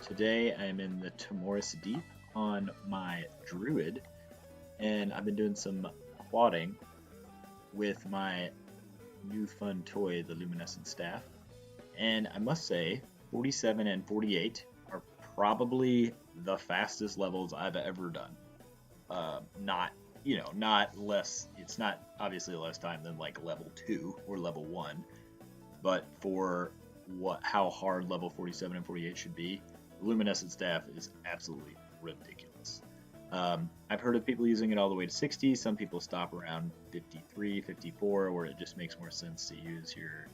Today I'm in the Timorous Deep on my Druid, and I've been doing some quadding with my new fun toy, the Luminescent Staff. And I must say, 47 and 48 are probably the fastest levels I've ever done. Not less, it's not obviously less time than like level 2 or level 1, but for how hard level 47 and 48 should be, Luminescent Staff is absolutely ridiculous. I've heard of people using it all the way to 60. Some people stop around 53, 54, where it just makes more sense to use your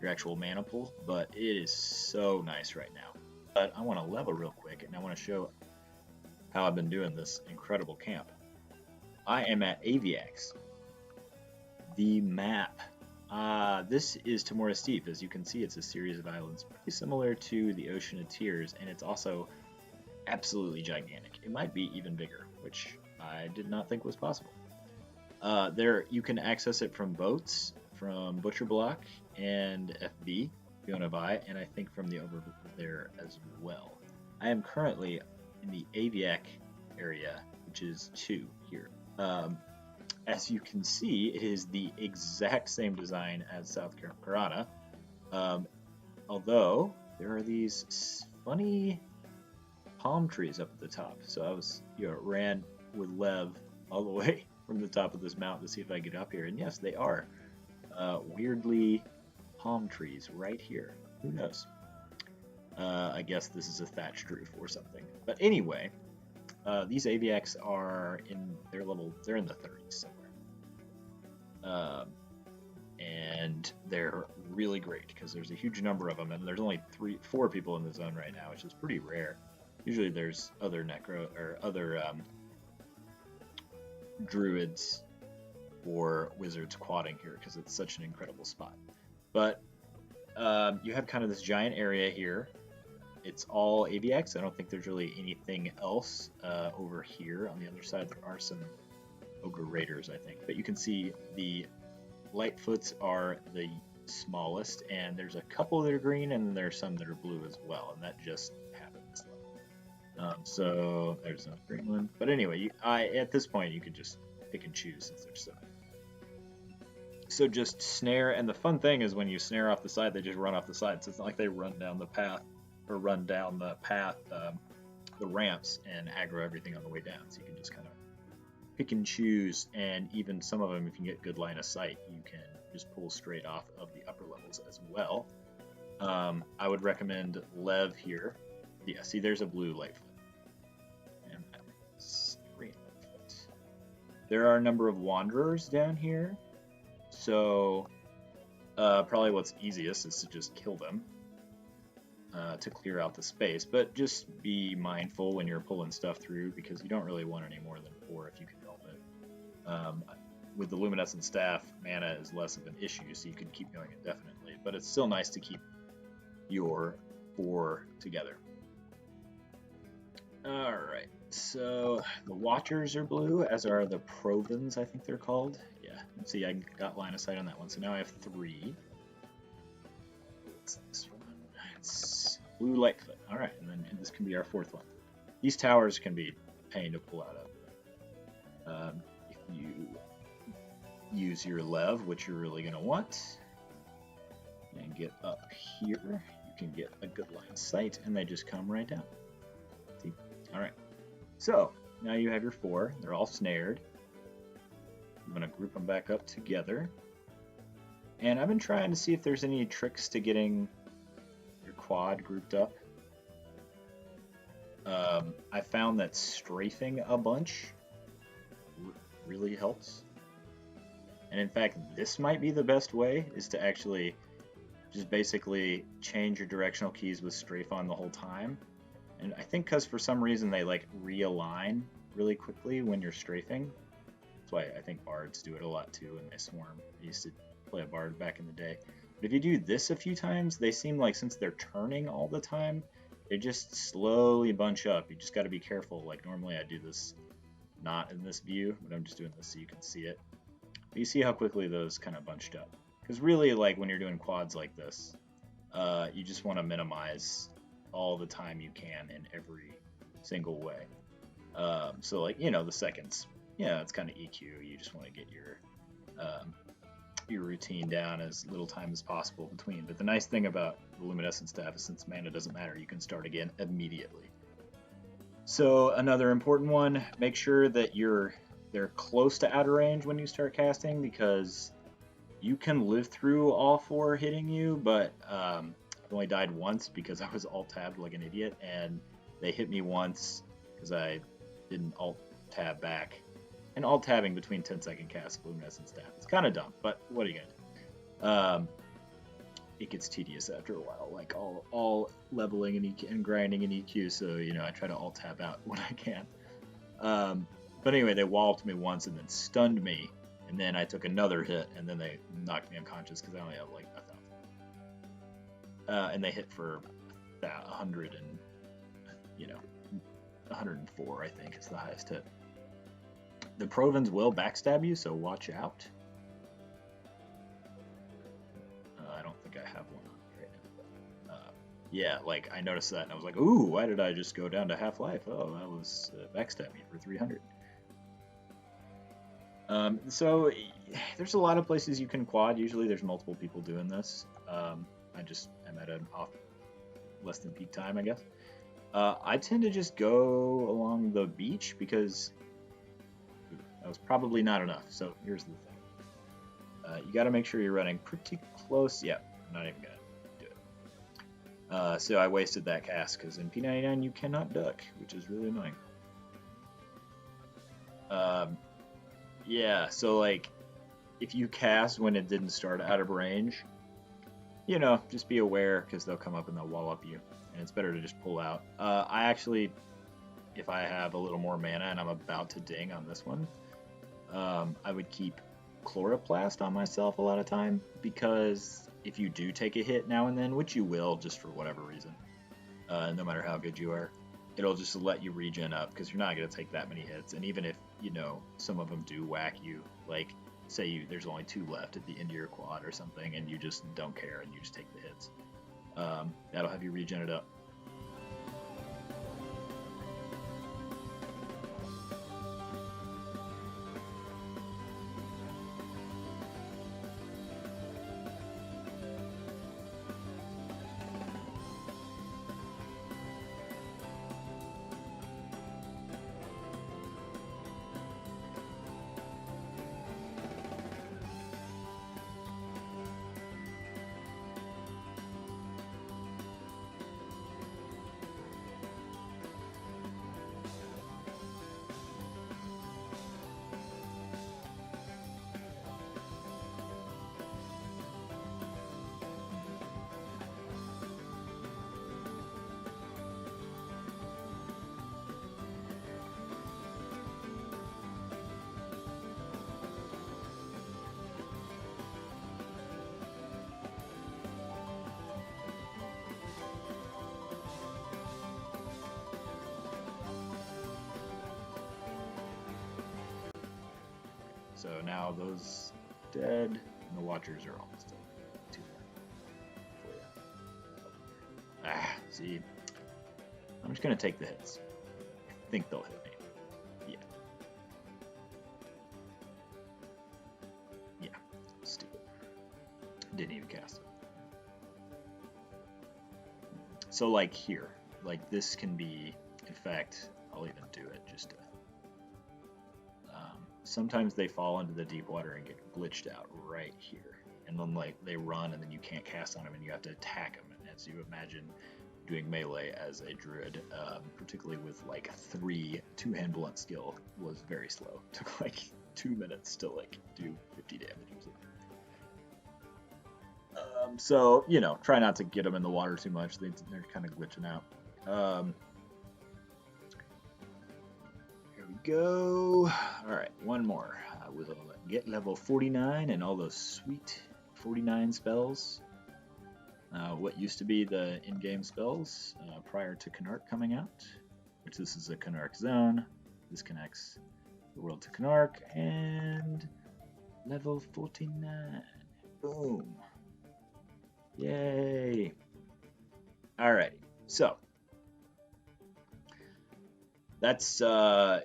actual mana pool. But it is so nice right now. But I want to level real quick, and I want to show how I've been doing this incredible camp. I am at Aviaks. The map. This is Timorous Deep. As you can see, it's a series of islands pretty similar to the Ocean of Tears, and it's also absolutely gigantic. It might be even bigger, which I did not think was possible. There, you can access it from boats, from Butcher Block and FB, if you want to buy, and I think from the over there as well. I am currently in the Aviak area, which is 2 here. As you can see, it is the exact same design as South Carolina, although there are these funny palm trees up at the top. So I ran with Lev all the way from the top of this mountain to see if I could get up here, and yes, they are weirdly palm trees right here. Who knows? I guess this is a thatched roof or something. But anyway, these aviaks are they're in the 30s somewhere. And they're really great because there's a huge number of them, and there's only 4 people in the zone right now, which is pretty rare. Usually there's other druids or wizards quadding here because it's such an incredible spot. But you have kind of this giant area here. It's all aviaks. I don't think there's really anything else over here. On the other side, there are some ogre raiders, I think. But you can see the Lightfoots are the smallest, and there's a couple that are green, and there's some that are blue as well, and that just happens. So there's a green one. But anyway, at this point, you can just pick and choose since there's so many. So just snare, and the fun thing is when you snare off the side, they just run off the side. So it's not like they run down the path, the ramps, and aggro everything on the way down. So you can just kind of pick and choose, and even some of them, if you get good line of sight, you can just pull straight off of the upper levels as well. I would recommend Lev here. Yeah, see, there's a blue Lightfoot. And that's green Lightfoot. There are a number of Wanderers down here, so probably what's easiest is to just kill them to clear out the space, but just be mindful when you're pulling stuff through because you don't really want any more than 4 if you can help it. With the Luminescent Staff, mana is less of an issue, so you can keep going indefinitely, but it's still nice to keep your 4 together. Alright, so the Watchers are blue, as are the Provens, I think they're called. Yeah, see, I got line of sight on that one, so now I have 3. What's this one? It's blue Lightfoot. Alright, and then this can be our 4th one. These towers can be a pain to pull out of. If you use your Lev, which you're really going to want, and get up here, you can get a good line of sight, and they just come right down. See? Alright, so now you have your 4. They're all snared. I'm going to group them back up together. And I've been trying to see if there's any tricks to getting your quad grouped up. I found that strafing a bunch really helps. And in fact, this might be the best way, is to actually just basically change your directional keys with strafe on the whole time. And I think because for some reason they like realign really quickly when you're strafing. That's why I think bards do it a lot too, and they swarm. I used to play a bard back in the day. But if you do this a few times, they seem like, since they're turning all the time, they just slowly bunch up. You just got to be careful. Like normally I do this not in this view, but I'm just doing this so you can see it. But you see how quickly those kind of bunched up. Because really, like when you're doing quads like this, you just want to minimize all the time you can in every single way. So like, the seconds, it's kind of EQ. You just want to get your routine down as little time as possible between. But the nice thing about the Luminescent Staff is since mana doesn't matter, you can start again immediately. So another important one, make sure that they're close to outer range when you start casting, because you can live through all 4 hitting you, but I only died once because I was alt-tabbed like an idiot, and they hit me once because I didn't alt-tab back. And alt-tabbing between 10-second casts of Luminescent Staff. It's kind of dumb, but what are you gonna do? It gets tedious after a while, like all leveling and, and grinding in EQ, so, I try to alt-tab out when I can. But anyway, they walloped me once and then stunned me, and then I took another hit, and then they knocked me unconscious because I only have like 1,000. And they hit for 100 and, 104, I think, is the highest hit. The Provins will backstab you, so watch out. I don't think I have one on right now. Yeah, like, I noticed that, and I was like, ooh, why did I just go down to half-life? Oh, that was backstab me for 300. So, there's a lot of places you can quad. Usually there's multiple people doing this. I'm at an less than peak time, I guess. I tend to just go along the beach because that was probably not enough. So here's the thing. You got to make sure you're running pretty close. Yeah, I'm not even going to do it. So I wasted that cast because in P99 you cannot duck, which is really annoying. Yeah, so like if you cast when it didn't start out of range, just be aware because they'll come up and they'll wall up you. And it's better to just pull out. I actually, if I have a little more mana and I'm about to ding on this one, I would keep Chloroplast on myself a lot of time, because if you do take a hit now and then, which you will just for whatever reason, no matter how good you are, it'll just let you regen up because you're not going to take that many hits. And even if, some of them do whack you, like say there's only 2 left at the end of your quad or something, and you just don't care and you just take the hits. That'll have you regen it up. So now those dead, and the Watchers are almost dead. Too far. See, I'm just gonna take the hits. I think they'll hit me. Yeah. Stupid. Didn't even cast it. So like here, like this can be, in fact, I'll even do it just to. Sometimes they fall into the deep water and get glitched out right here. And then like they run and then you can't cast on them and you have to attack them. And as you imagine, doing melee as a druid, particularly with like 3 2-hand blunt skill, was very slow. It took like 2 minutes to like do 50 damage or something. So, try not to get them in the water too much. They're kind of glitching out. Go. All right, one more. We'll get level 49 and all those sweet 49 spells. What used to be the in-game spells prior to Canark coming out, which this is a Canark zone. This connects the world to Canark, and level 49. Boom. Yay. Alrighty. So that's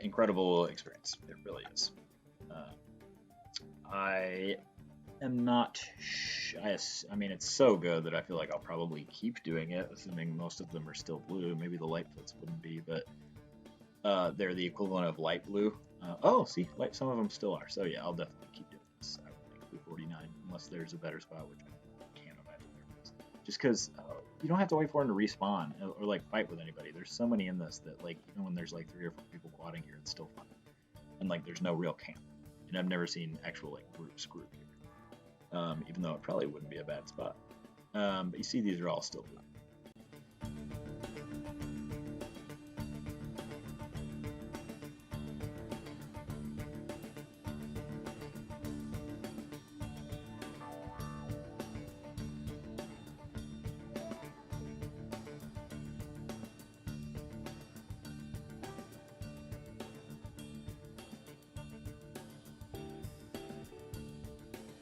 incredible experience. It really is. I am not. I mean, it's so good that I feel like I'll probably keep doing it, assuming most of them are still blue. Maybe the light foots wouldn't be, but they're the equivalent of light blue. Oh, see, some of them still are. So yeah, I'll definitely keep doing this. I would think blue 49, unless there's a better spot, which I can't imagine there is. Just because you don't have to wait for them to respawn or like fight with anybody. There's so many in this that like even when there's like 3 or 4 people quadding here, it's still fun. And like there's no real camp. And I've never seen actual like groups group here. Even though it probably wouldn't be a bad spot. But you see these are all still blue.